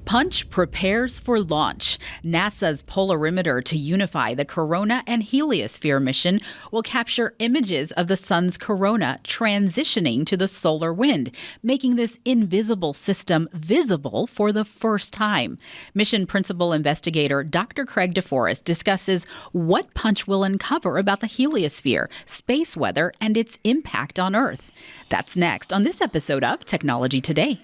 Punch prepares for launch. NASA's Polarimeter to Unify the Corona and Heliosphere mission will capture images of the sun's corona transitioning to the solar wind, making this invisible system visible for the first time. Mission principal investigator Dr. Craig DeForest discusses what Punch will uncover about the heliosphere, space weather, and its impact on Earth. That's next on this episode of Technology Today.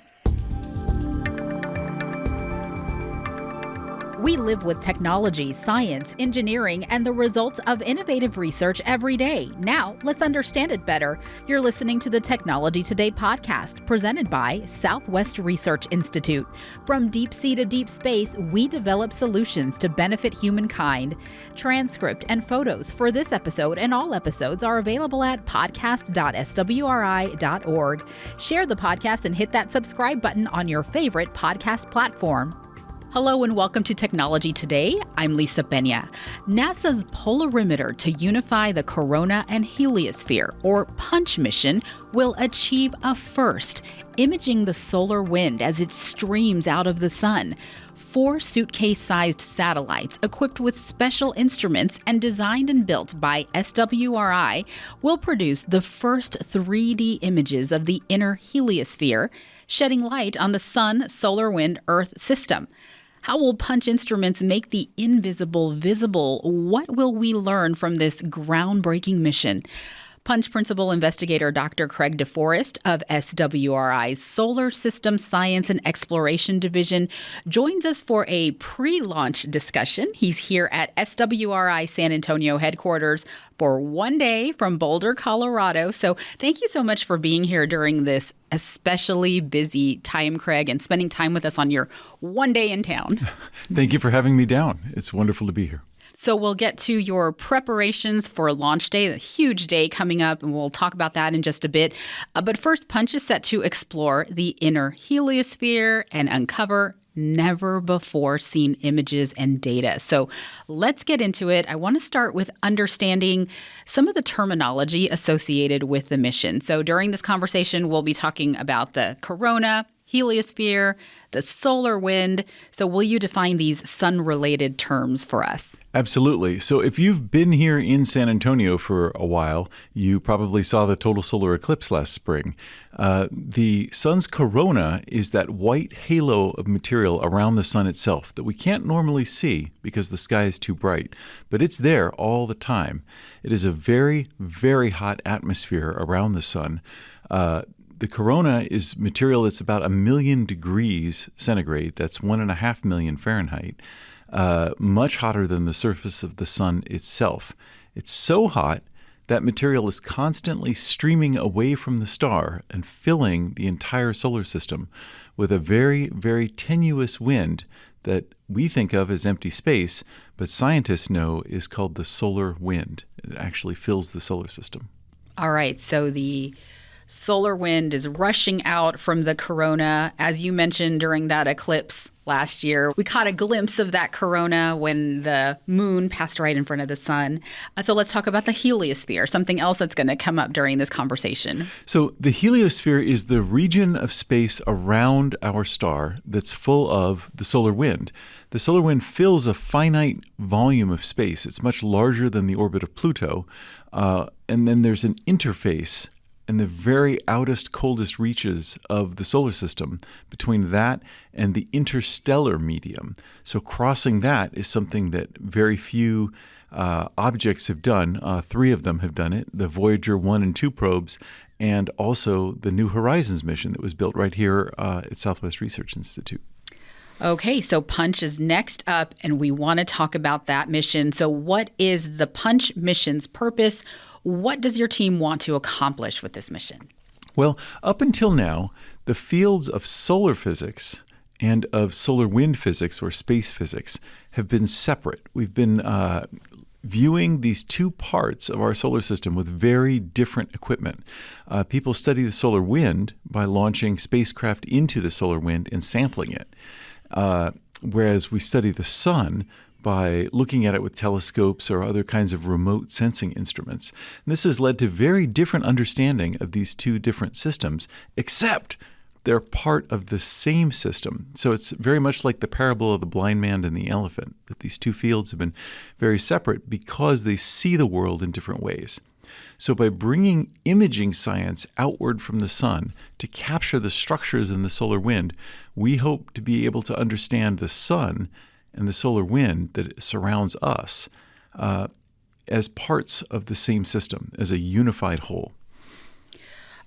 We live with technology, science, engineering, and the results of innovative research every day. Now, let's understand it better. You're listening to the Technology Today podcast, presented by Southwest Research Institute. From deep sea to deep space, we develop solutions to benefit humankind. Transcript and photos for this episode and all episodes are available at podcast.swri.org. Share the podcast and hit that subscribe button on your favorite podcast platform. Hello and welcome to Technology Today. I'm Lisa Pena. NASA's Polarimeter to Unify the Corona and Heliosphere, or Punch mission, will achieve a first, imaging the solar wind as it streams out of the sun. 4 suitcase-sized satellites equipped with special instruments and designed and built by SwRI will produce the first 3D images of the inner heliosphere, shedding light on the sun, solar wind, Earth system. How will Punch instruments make the invisible visible? What will we learn from this groundbreaking mission? Punch principal investigator Dr. Craig DeForest of SwRI's Solar System Science and Exploration Division joins us for a pre-launch discussion. He's here at SwRI San Antonio headquarters for one day from Boulder, Colorado. So thank you so much for being here during this especially busy time, Craig, and spending time with us on your one day in town. Thank you for having me down. It's wonderful to be here. So we'll get to your preparations for launch day, a huge day coming up, and we'll talk about that in just a bit. But first, Punch is set to explore the inner heliosphere and uncover never-before-seen images and data. So let's get into it. I want to start with understanding some of the terminology associated with the mission. So during this conversation, we'll be talking about the corona, heliosphere, the solar wind. So will you define these sun-related terms for us? Absolutely. So if you've been here in San Antonio for a while, you probably saw the total solar eclipse last spring. The sun's corona is that white halo of material around the sun itself that we can't normally see because the sky is too bright, but it's there all the time. It is a very, very hot atmosphere around the sun. The corona is material that's about 1 million degrees centigrade. That's 1.5 million Fahrenheit. Much hotter than the surface of the sun itself. It's so hot that material is constantly streaming away from the star and filling the entire solar system with a very, very tenuous wind that we think of as empty space, but scientists know is called the solar wind. It actually fills the solar system. All right, so the solar wind is rushing out from the corona. As you mentioned during that eclipse last year, we caught a glimpse of that corona when the moon passed right in front of the sun. So let's talk about the heliosphere, something else that's going to come up during this conversation. So the heliosphere is the region of space around our star that's full of the solar wind. The solar wind fills a finite volume of space. It's much larger than the orbit of Pluto. And then there's an interface in the very outest, coldest reaches of the solar system between that and the interstellar medium. So crossing that is something that very few objects have done. 3 of them have done it, the Voyager 1 and 2 probes, and also the New Horizons mission that was built right here at Southwest Research Institute. Okay, so Punch is next up, and we want to talk about that mission. So what is the Punch mission's purpose? What does your team want to accomplish with this mission? Well, up until now, the fields of solar physics and of solar wind physics or space physics have been separate. We've been viewing these two parts of our solar system with very different equipment. People study the solar wind by launching spacecraft into the solar wind and sampling it, whereas we study the sun by looking at it with telescopes or other kinds of remote sensing instruments. And this has led to very different understanding of these two different systems, except they're part of the same system. So it's very much like the parable of the blind man and the elephant, that these two fields have been very separate because they see the world in different ways. So by bringing imaging science outward from the sun to capture the structures in the solar wind, we hope to be able to understand the sun and the solar wind that surrounds us as parts of the same system, as a unified whole.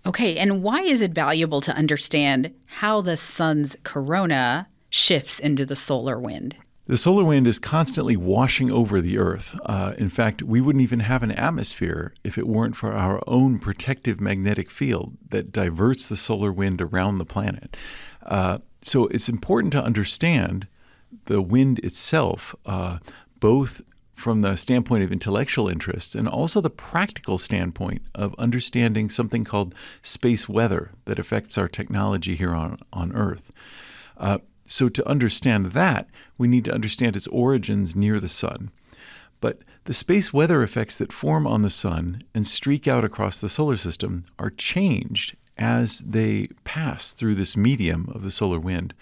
Okay, and why is it valuable to understand how the sun's corona shifts into the solar wind? The solar wind is constantly washing over the Earth. In fact, we wouldn't even have an atmosphere if it weren't for our own protective magnetic field that diverts the solar wind around the planet. So it's important to understand the wind itself, both from the standpoint of intellectual interest and also the practical standpoint of understanding something called space weather that affects our technology here on Earth. So to understand that, we need to understand its origins near the sun. But the space weather effects that form on the sun and streak out across the solar system are changed as they pass through this medium of the solar wind.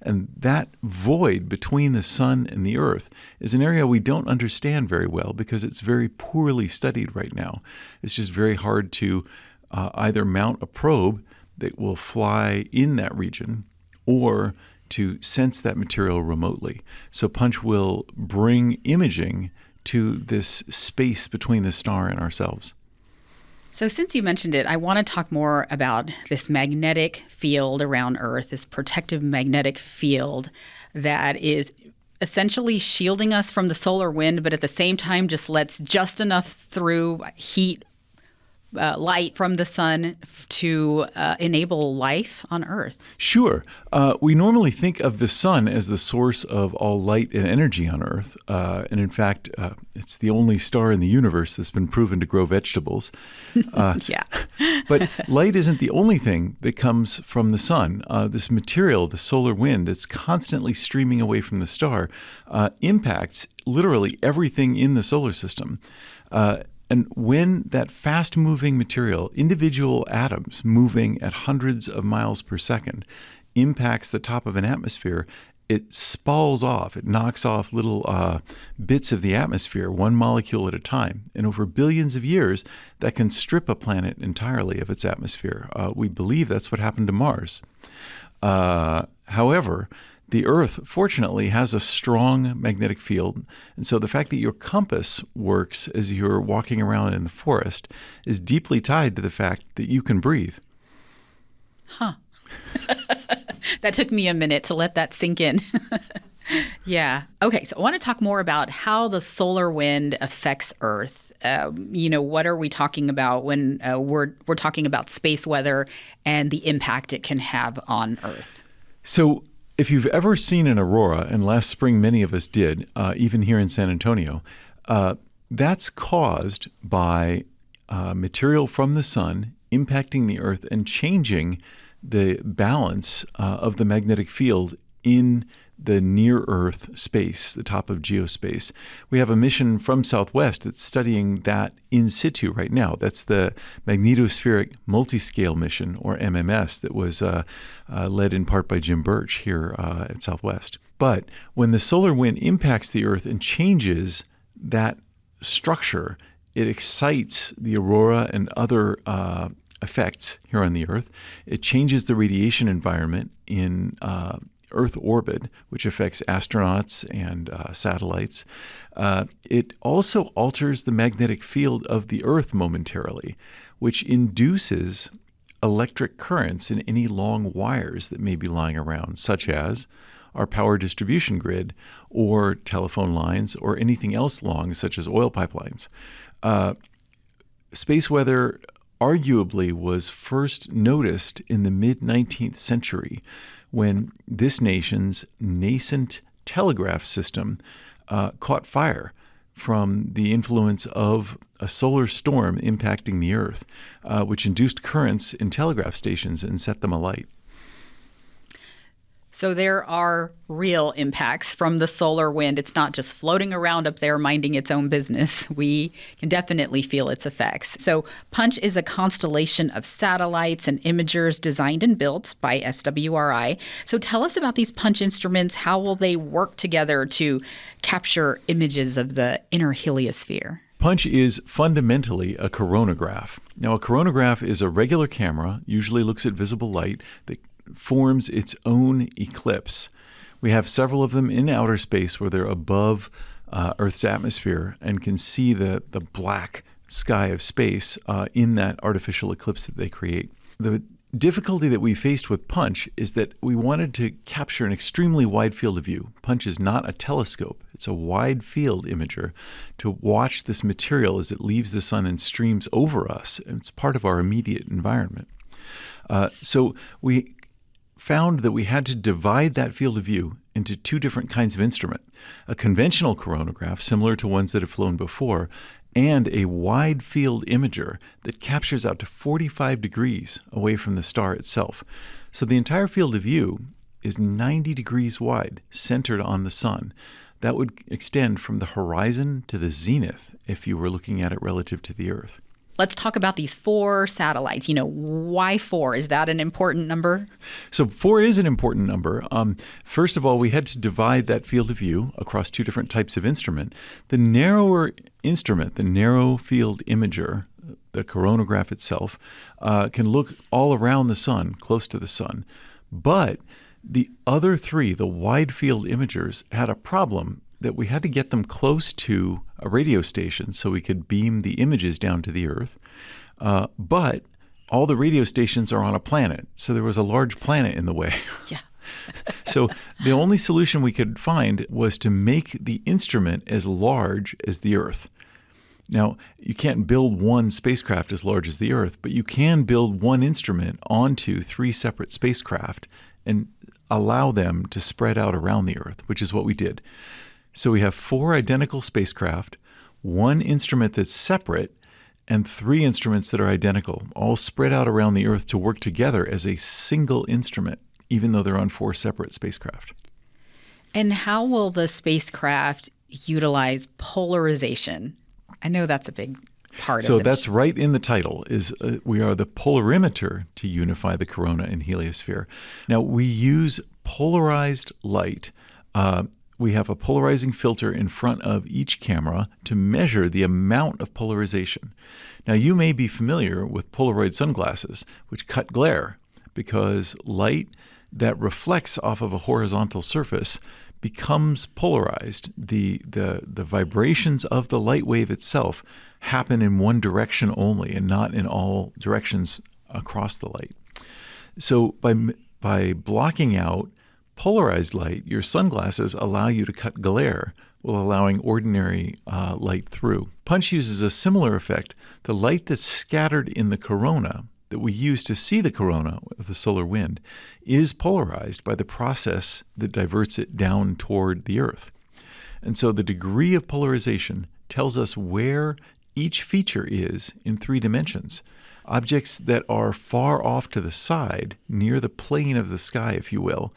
And that void between the sun and the Earth is an area we don't understand very well because it's very poorly studied right now. It's just very hard to either mount a probe that will fly in that region or to sense that material remotely. So Punch will bring imaging to this space between the star and ourselves. So since you mentioned it, I want to talk more about this magnetic field around Earth, this protective magnetic field that is essentially shielding us from the solar wind, but at the same time just lets just enough through heat, light from the sun to enable life on Earth. Sure. We normally think of the sun as the source of all light and energy on Earth. And in fact, it's the only star in the universe that's been proven to grow vegetables. Yeah. But light isn't the only thing that comes from the sun. This material, the solar wind that's constantly streaming away from the star, impacts literally everything in the solar system. And when that fast-moving material, individual atoms moving at hundreds of miles per second, impacts the top of an atmosphere, it spalls off. It knocks off little bits of the atmosphere, one molecule at a time. And over billions of years, that can strip a planet entirely of its atmosphere. We believe that's what happened to Mars. However, the Earth, fortunately, has a strong magnetic field, and so the fact that your compass works as you're walking around in the forest is deeply tied to the fact that you can breathe. Huh. That took me a minute to let that sink in. Yeah. Okay, so I want to talk more about how the solar wind affects Earth. What are we talking about when we're talking about space weather and the impact it can have on Earth? So if you've ever seen an aurora, and last spring many of us did, even here in San Antonio, that's caused by material from the sun impacting the Earth and changing the balance of the magnetic field in the near-Earth space, the top of geospace. We have a mission from Southwest that's studying that in situ right now. That's the Magnetospheric Multiscale Mission, or MMS, that was led in part by Jim Birch here at Southwest. But when the solar wind impacts the Earth and changes that structure, it excites the aurora and other effects here on the Earth. It changes the radiation environment in Earth orbit, which affects astronauts and satellites. It also alters the magnetic field of the Earth momentarily, which induces electric currents in any long wires that may be lying around, such as our power distribution grid or telephone lines or anything else long, such as oil pipelines. Space weather arguably was first noticed in the mid-19th century when this nation's nascent telegraph system caught fire from the influence of a solar storm impacting the Earth, which induced currents in telegraph stations and set them alight. So there are real impacts from the solar wind. It's not just floating around up there minding its own business. We can definitely feel its effects. So Punch is a constellation of satellites and imagers designed and built by SwRI. So tell us about these Punch instruments. How will they work together to capture images of the inner heliosphere? Punch is fundamentally a coronagraph. Now, a coronagraph is a regular camera, usually looks at visible light, that forms its own eclipse. We have several of them in outer space where they're above Earth's atmosphere and can see the black sky of space in that artificial eclipse that they create. The difficulty that we faced with Punch is that we wanted to capture an extremely wide field of view. Punch is not a telescope. It's a wide field imager to watch this material as it leaves the sun and streams over us. And it's part of our immediate environment. So we found that we had to divide that field of view into two different kinds of instrument: a conventional coronagraph, similar to ones that have flown before, and a wide field imager that captures out to 45 degrees away from the star itself. So the entire field of view is 90 degrees wide, centered on the sun. That would extend from the horizon to the zenith if you were looking at it relative to the Earth. Let's talk about these 4 satellites. Why 4? Is that an important number? So 4 is an important number. First of all, we had to divide that field of view across 2 different types of instrument. The narrower instrument, the narrow field imager, the coronagraph itself, can look all around the sun, close to the sun. But the other 3, the wide field imagers, had a problem that we had to get them close to a radio station so we could beam the images down to the Earth. But all the radio stations are on a planet, so there was a large planet in the way. Yeah. So the only solution we could find was to make the instrument as large as the Earth. Now, you can't build one spacecraft as large as the Earth, but you can build one instrument onto 3 separate spacecraft and allow them to spread out around the Earth, which is what we did. So we have 4 identical spacecraft, 1 instrument that's separate, and 3 instruments that are identical, all spread out around the Earth to work together as a single instrument, even though they're on 4 separate spacecraft. And how will the spacecraft utilize polarization? I know that's a big part of it. So that's right in the title, is we are the polarimeter to unify the corona and heliosphere. Now, we use polarized light. We have a polarizing filter in front of each camera to measure the amount of polarization. Now, you may be familiar with Polaroid sunglasses, which cut glare because light that reflects off of a horizontal surface becomes polarized. The vibrations of the light wave itself happen in one direction only and not in all directions across the light. So by blocking out polarized light, your sunglasses allow you to cut glare while allowing ordinary light through. Punch uses a similar effect. The light that's scattered in the corona that we use to see the corona with the solar wind is polarized by the process that diverts it down toward the Earth. And so the degree of polarization tells us where each feature is in 3 dimensions. Objects that are far off to the side, near the plane of the sky, if you will,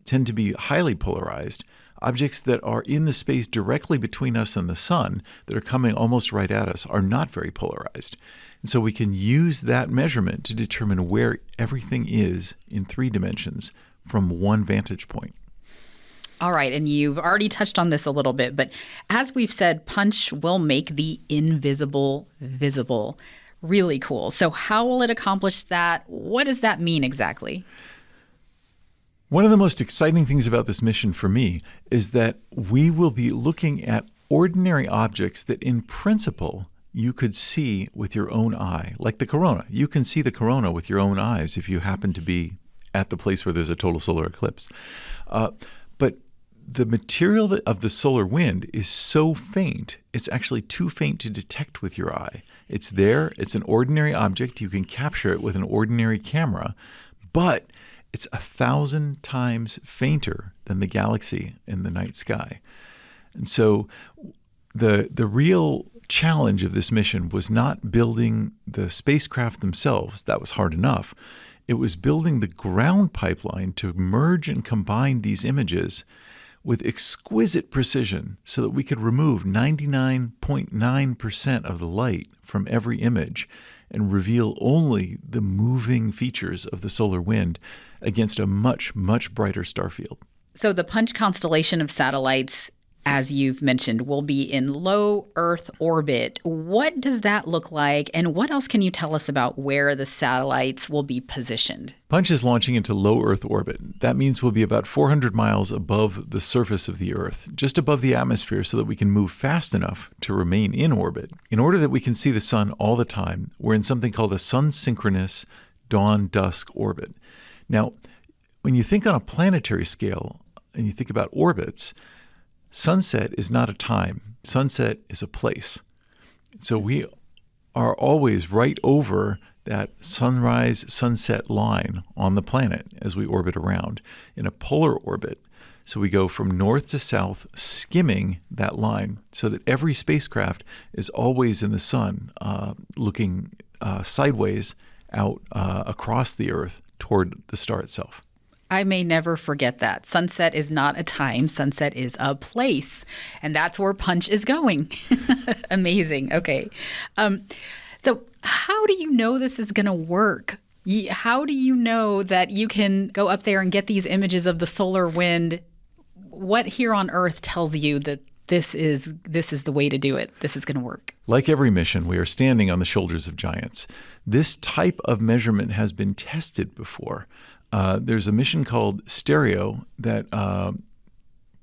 tend to be highly polarized. Objects that are in the space directly between us and the sun, that are coming almost right at us, are not very polarized. And so we can use that measurement to determine where everything is in 3 dimensions from one vantage point. All right, and you've already touched on this a little bit, but as we've said, Punch will make the invisible visible. Really cool. So how will it accomplish that? What does that mean exactly? One of the most exciting things about this mission for me is that we will be looking at ordinary objects that in principle you could see with your own eye, like the corona. You can see the corona with your own eyes if you happen to be at the place where there's a total solar eclipse. But the material of the solar wind is so faint, it's actually too faint to detect with your eye. It's there, it's an ordinary object, you can capture it with an ordinary camera, but it's 1,000 times fainter than the galaxy in the night sky. And so the real challenge of this mission was not building the spacecraft themselves. That was hard enough. it was building the ground pipeline to merge and combine these images with exquisite precision so that we could remove 99.9% of the light from every image and reveal only the moving features of the solar wind against a much, much brighter star field. So the Punch constellation of satellites, as you've mentioned, will be in low Earth orbit. What does that look like? And what else can you tell us about where the satellites will be positioned? Punch is launching into low Earth orbit. That means we'll be about 400 miles above the surface of the Earth, just above the atmosphere, so that we can move fast enough to remain in orbit. In order that we can see the sun all the time, we're in something called a sun-synchronous dawn-dusk orbit. Now, when you think on a planetary scale and you think about orbits, sunset is not a time. Sunset is a place. So we are always right over that sunrise-sunset line on the planet as we orbit around in a polar orbit. So we go from north to south, skimming that line so that every spacecraft is always in the sun, looking sideways out across the Earth toward the star itself. I may never forget that. Sunset is not a time. Sunset is a place. And that's where Punch is going. Amazing. Okay. So how do you know this is going to work? How do you know that you can go up there and get these images of the solar wind? What here on Earth tells you that this is the way to do it? This is going to work. Like every mission, we are standing on the shoulders of giants. This type of measurement has been tested before. There's a mission called SwRI that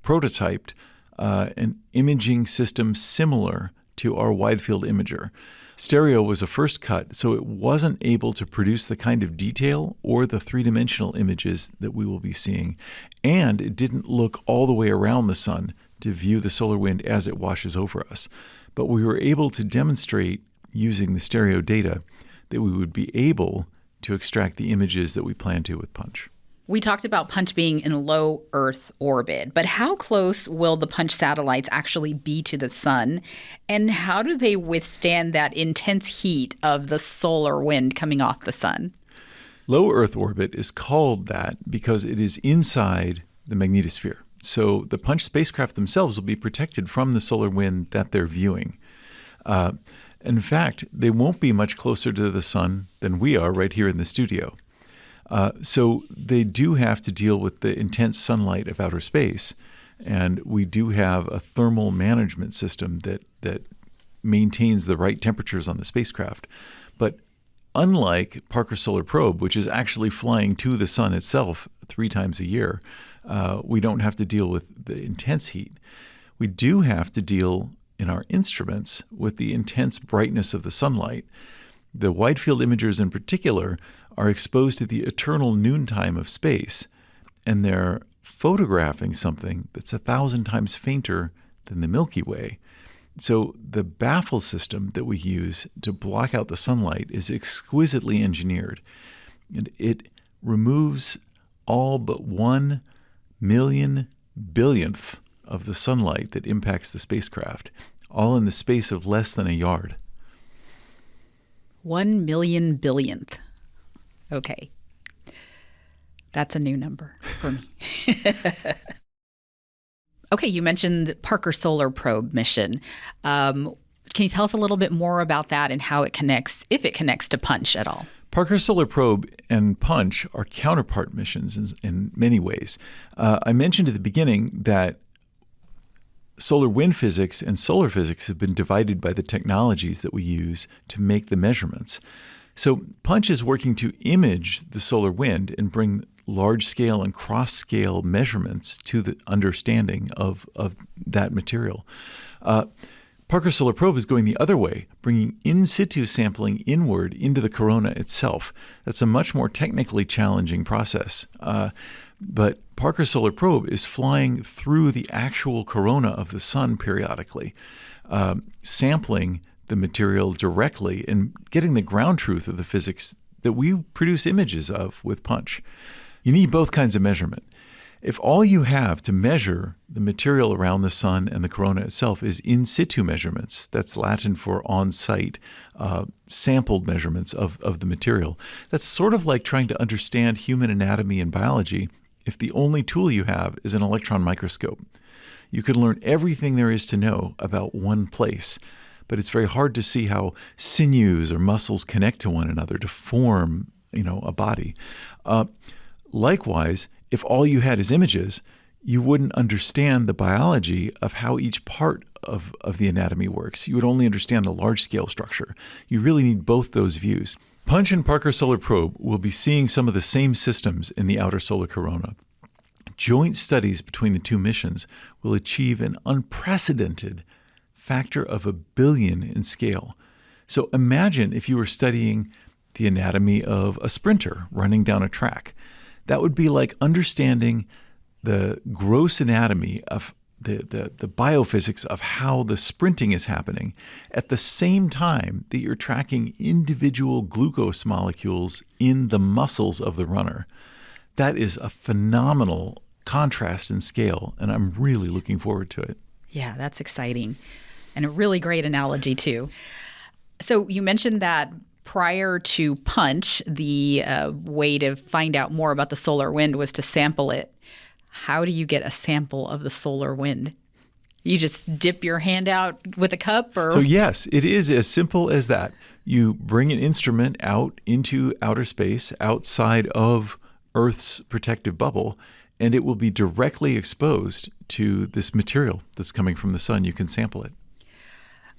prototyped an imaging system similar to our wide field imager. SwRI was a first cut, so it wasn't able to produce the kind of detail or the three-dimensional images that we will be seeing, and it didn't look all the way around the sun to view the solar wind as it washes over us. But we were able to demonstrate using the SwRI data that we would be able to extract the images that we plan to with Punch. We talked about Punch being in low Earth orbit, but how close will the Punch satellites actually be to the sun? And how do they withstand that intense heat of the solar wind coming off the sun? Low Earth orbit is called that because it is inside the magnetosphere. So the Punch spacecraft themselves will be protected from the solar wind that they're viewing. In fact, they won't be much closer to the sun than we are right here in the studio. So they do have to deal with the intense sunlight of outer space. And we do have a thermal management system that maintains the right temperatures on the spacecraft. But unlike Parker Solar Probe, which is actually flying to the sun itself 3 times a year, we don't have to deal with the intense heat. We do have to deal in our instruments with the intense brightness of the sunlight. The wide field imagers in particular are exposed to the eternal noontime of space, and they're photographing something that's 1,000 times fainter than the Milky Way. So the baffle system that we use to block out the sunlight is exquisitely engineered, and it removes all but 1 million billionth of the sunlight that impacts the spacecraft, all in the space of less than a yard. 1 million billionth. Okay. That's a new number for me. Okay, you mentioned Parker Solar Probe mission. Can you tell us a little bit more about that and how it connects, if it connects to Punch at all? Parker Solar Probe and Punch are counterpart missions in many ways. I mentioned at the beginning that solar wind physics and solar physics have been divided by the technologies that we use to make the measurements. So Punch is working to image the solar wind and bring large-scale and cross-scale measurements to the understanding of that material. Parker Solar Probe is going the other way, bringing in situ sampling inward into the corona itself. That's a much more technically challenging process. But Parker Solar Probe is flying through the actual corona of the sun periodically, sampling the material directly and getting the ground truth of the physics that we produce images of with Punch. You need both kinds of measurement. If all you have to measure the material around the sun and the corona itself is in situ measurements, that's Latin for on-site, sampled measurements of the material, that's sort of like trying to understand human anatomy and biology if the only tool you have is an electron microscope. You can learn everything there is to know about one place, but it's very hard to see how sinews or muscles connect to one another to form, a body. Likewise, if all you had is images, you wouldn't understand the biology of how each part of the anatomy works. You would only understand the large-scale structure. You really need both those views. Punch and Parker Solar Probe will be seeing some of the same systems in the outer solar corona. Joint studies between the two missions will achieve an unprecedented factor of 1 billion in scale. So imagine if you were studying the anatomy of a sprinter running down a track. That would be like understanding the gross anatomy of the biophysics of how the sprinting is happening at the same time that you're tracking individual glucose molecules in the muscles of the runner. That is a phenomenal contrast in scale, and I'm really looking forward to it. Yeah, that's exciting. And a really great analogy, too. So you mentioned that prior to Punch, the way to find out more about the solar wind was to sample it. How do you get a sample of the solar wind? You just dip your hand out with a cup? Or? So yes, it is as simple as that. You bring an instrument out into outer space outside of Earth's protective bubble, and it will be directly exposed to this material that's coming from the sun. You can sample it.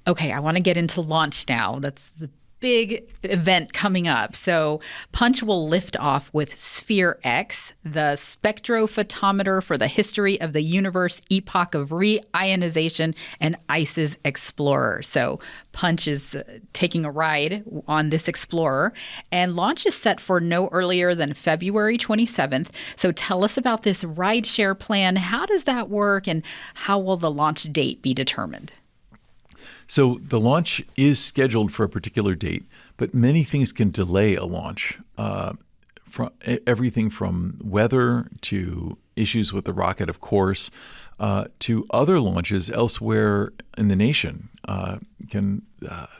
Okay, I want to get into launch now. That's the big event coming up. So Punch will lift off with SwRI, the spectrophotometer for the history of the universe, epoch of reionization, and ICE's Explorer. So Punch is taking a ride on this Explorer, and launch is set for no earlier than February 27th. So tell us about this rideshare plan. How does that work, and how will the launch date be determined? So the launch is scheduled for a particular date, but many things can delay a launch. From everything from weather to issues with the rocket, of course, to other launches elsewhere in the nation can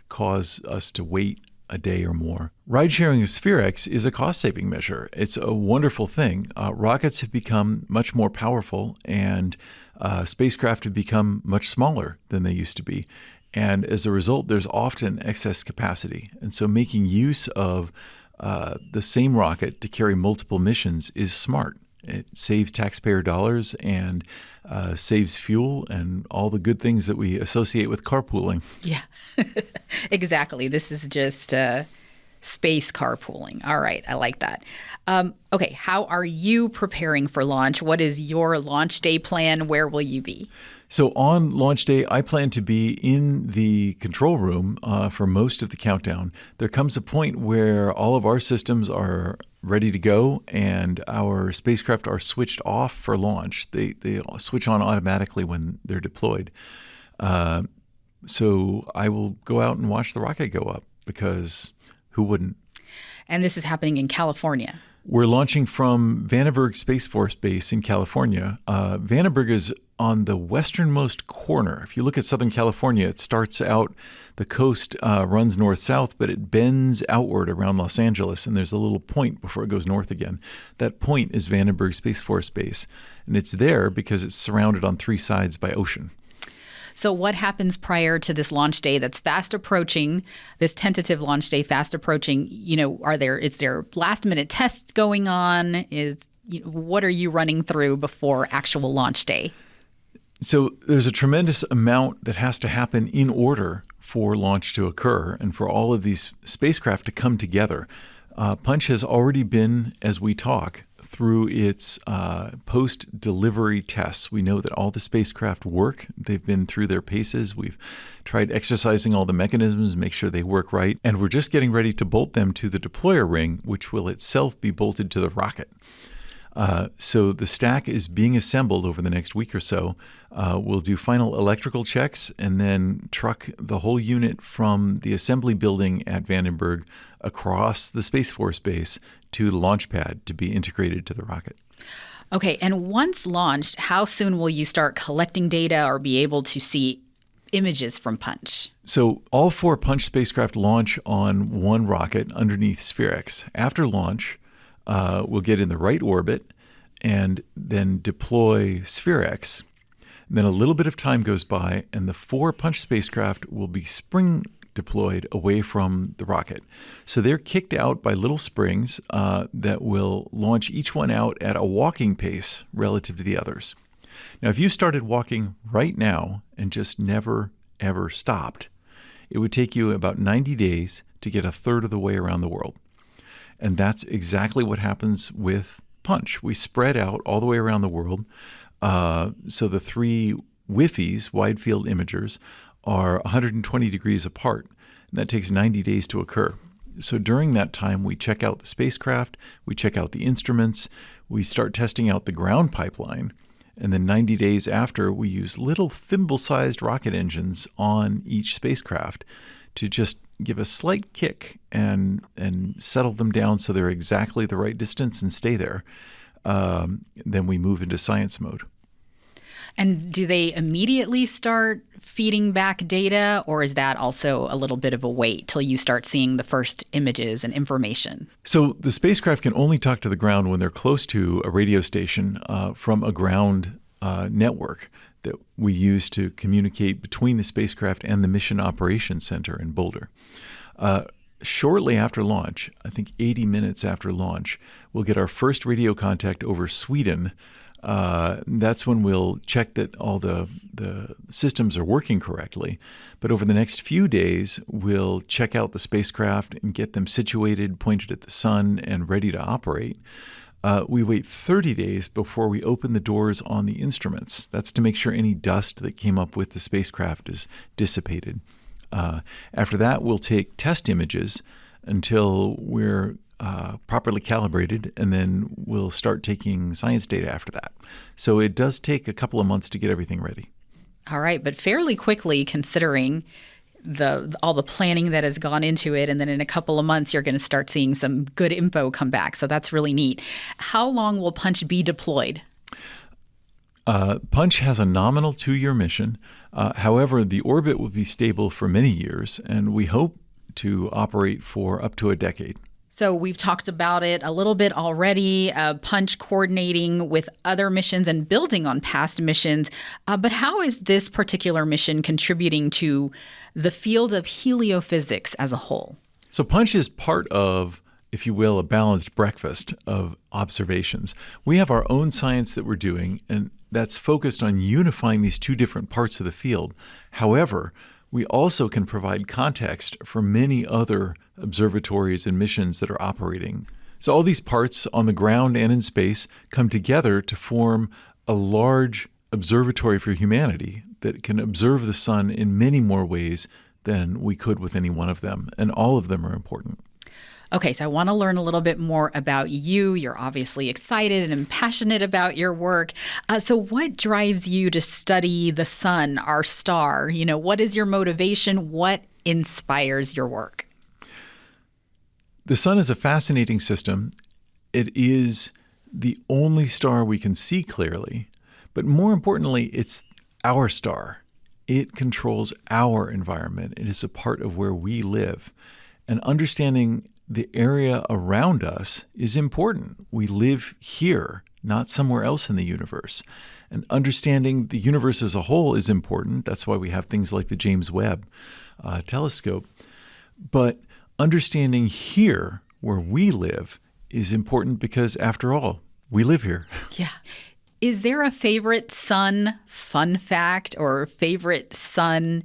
cause us to wait a day or more. Ride-sharing of SwRI is a cost-saving measure. It's a wonderful thing. Rockets have become much more powerful, and spacecraft have become much smaller than they used to be. And as a result, there's often excess capacity. And so making use of the same rocket to carry multiple missions is smart. It saves taxpayer dollars and saves fuel and all the good things that we associate with carpooling. Yeah, exactly. This is just space carpooling. All right, I like that. Okay, how are you preparing for launch? What is your launch day plan? Where will you be? So on launch day, I plan to be in the control room for most of the countdown. There comes a point where all of our systems are ready to go and our spacecraft are switched off for launch. They switch on automatically when they're deployed. So I will go out and watch the rocket go up, because who wouldn't? And this is happening in California. We're launching from Vandenberg Space Force Base in California. Vandenberg is on the westernmost corner. If you look at Southern California, it starts out, the coast runs north-south, but it bends outward around Los Angeles, and there's a little point before it goes north again. That point is Vandenberg Space Force Base, and it's there because it's surrounded on three sides by ocean. So what happens prior to this launch day that's fast approaching, this tentative launch day fast approaching? Is there last-minute tests going on? What are you running through before actual launch day? So there's a tremendous amount that has to happen in order for launch to occur and for all of these spacecraft to come together. Punch has already been, as we talk, through its post-delivery tests. We know that all the spacecraft work. They've been through their paces. We've tried exercising all the mechanisms, make sure they work right. And we're just getting ready to bolt them to the deployer ring, which will itself be bolted to the rocket. So the stack is being assembled over the next week or so. We'll do final electrical checks and then truck the whole unit from the assembly building at Vandenberg across the Space Force Base to the launch pad to be integrated to the rocket. Okay, and once launched, how soon will you start collecting data or be able to see images from Punch? So all 4 Punch spacecraft launch on one rocket underneath SwRI. After launch, we'll get in the right orbit and then deploy SwRI. Then a little bit of time goes by, and the 4 Punch spacecraft will be spring deployed away from the rocket. So they're kicked out by little springs that will launch each one out at a walking pace relative to the others. Now, if you started walking right now and just never, ever stopped, it would take you about 90 days to get a third of the way around the world. And that's exactly what happens with Punch. We spread out all the way around the world. So the 3 WIFIs, wide field imagers, are 120 degrees apart. And that takes 90 days to occur. So during that time, we check out the spacecraft, we check out the instruments, we start testing out the ground pipeline. And then 90 days after, we use little thimble-sized rocket engines on each spacecraft to just give a slight kick and settle them down so they're exactly the right distance and stay there. Then we move into science mode. And do they immediately start feeding back data, or is that also a little bit of a wait till you start seeing the first images and information? So the spacecraft can only talk to the ground when they're close to a radio station from a ground network that we use to communicate between the spacecraft and the Mission Operations Center in Boulder. Shortly after launch, I think 80 minutes after launch, we'll get our first radio contact over Sweden. That's when we'll check that all the systems are working correctly. But over the next few days, we'll check out the spacecraft and get them situated, pointed at the sun, and ready to operate. We wait 30 days before we open the doors on the instruments. That's to make sure any dust that came up with the spacecraft is dissipated. After that, we'll take test images until we're properly calibrated, and then we'll start taking science data after that. So it does take a couple of months to get everything ready. All right, but fairly quickly considering all the planning that has gone into it, and then in a couple of months you're going to start seeing some good info come back. So that's really neat. How long will Punch be deployed? Punch has a nominal 2-year mission. However, the orbit will be stable for many years, and we hope to operate for up to a decade. So we've talked about it a little bit already, Punch coordinating with other missions and building on past missions. But how is this particular mission contributing to the field of heliophysics as a whole? So Punch is part of, if you will, a balanced breakfast of observations. We have our own science that we're doing, and that's focused on unifying these 2 different parts of the field. However, we also can provide context for many other observatories and missions that are operating. So all these parts on the ground and in space come together to form a large observatory for humanity that can observe the sun in many more ways than we could with any one of them. And all of them are important. Okay, so I want to learn a little bit more about you. You're obviously excited and passionate about your work. So what drives you to study the sun, our star? What is your motivation? What inspires your work? The sun is a fascinating system. It is the only star we can see clearly. But more importantly, it's our star. It controls our environment. It is a part of where we live. And understanding the area around us is important. We live here, not somewhere else in the universe. And understanding the universe as a whole is important. That's why we have things like the James Webb telescope. But understanding here, where we live, is important because, after all, we live here. Yeah. Is there a favorite sun fun fact or favorite sun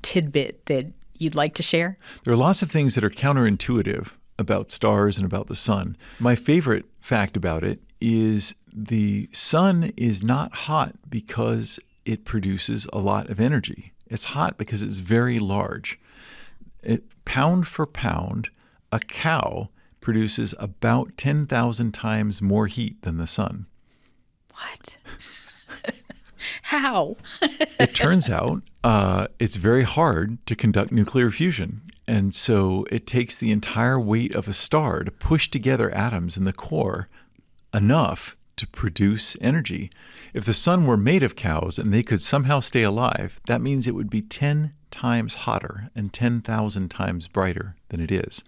tidbit that you'd like to share? There are lots of things that are counterintuitive about stars and about the sun. My favorite fact about it is the sun is not hot because it produces a lot of energy. It's hot because it's very large. Pound for pound, a cow produces about 10,000 times more heat than the sun. What? How? It turns out it's very hard to conduct nuclear fusion. And so it takes the entire weight of a star to push together atoms in the core enough to produce energy. If the sun were made of cows and they could somehow stay alive, that means it would be 10 times hotter and 10,000 times brighter than it is.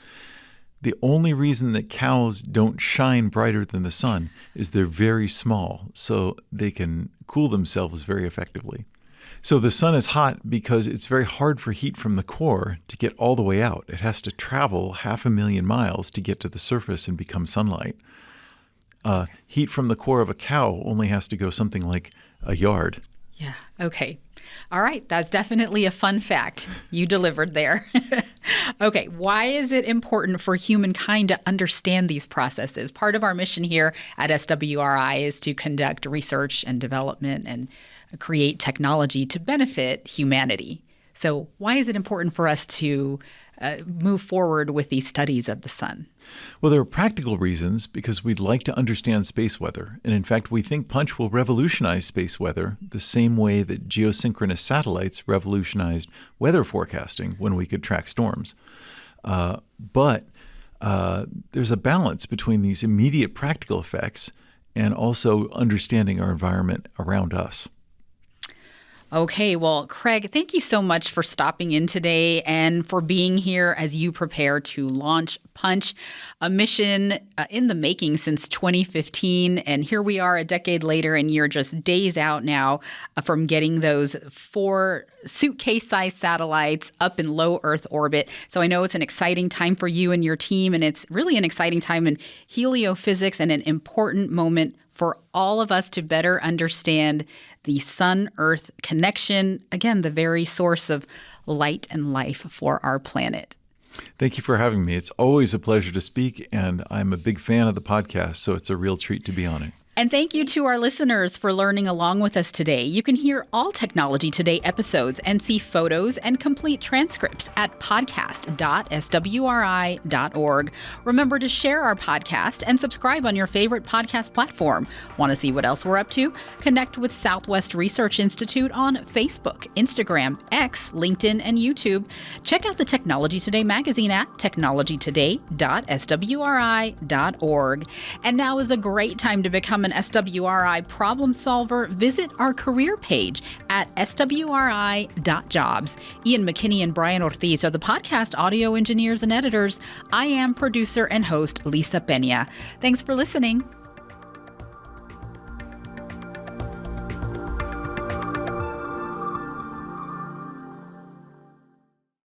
The only reason that cows don't shine brighter than the sun is they're very small, so they can cool themselves very effectively. So the sun is hot because it's very hard for heat from the core to get all the way out. It has to travel 500,000 miles to get to the surface and become sunlight. Heat from the core of a cow only has to go something like a yard. Yeah. Okay. All right. That's definitely a fun fact you delivered there. Okay. Why is it important for humankind to understand these processes? Part of our mission here at SwRI is to conduct research and development and create technology to benefit humanity. So why is it important for us to move forward with these studies of the sun? Well, there are practical reasons because we'd like to understand space weather. And in fact, we think Punch will revolutionize space weather the same way that geosynchronous satellites revolutionized weather forecasting when we could track storms. But there's a balance between these immediate practical effects and also understanding our environment around us. Okay, well, Craig, thank you so much for stopping in today and for being here as you prepare to launch Punch, a mission in the making since 2015. And here we are a decade later, and you're just days out now from getting those 4 suitcase-sized satellites up in low Earth orbit. So I know it's an exciting time for you and your team, and it's really an exciting time in heliophysics and an important moment for all of us to better understand the sun-Earth connection, again, the very source of light and life for our planet. Thank you for having me. It's always a pleasure to speak, and I'm a big fan of the podcast, so it's a real treat to be on it. And thank you to our listeners for learning along with us today. You can hear all Technology Today episodes and see photos and complete transcripts at podcast.swri.org. Remember to share our podcast and subscribe on your favorite podcast platform. Want to see what else we're up to? Connect with Southwest Research Institute on Facebook, Instagram, X, LinkedIn, and YouTube. Check out the Technology Today magazine at technologytoday.swri.org. And now is a great time to become an SwRI problem solver. Visit our career page at swri.jobs. Ian McKinney and Brian Ortiz are the podcast audio engineers and editors. I am producer and host Lisa Peña. Thanks for listening.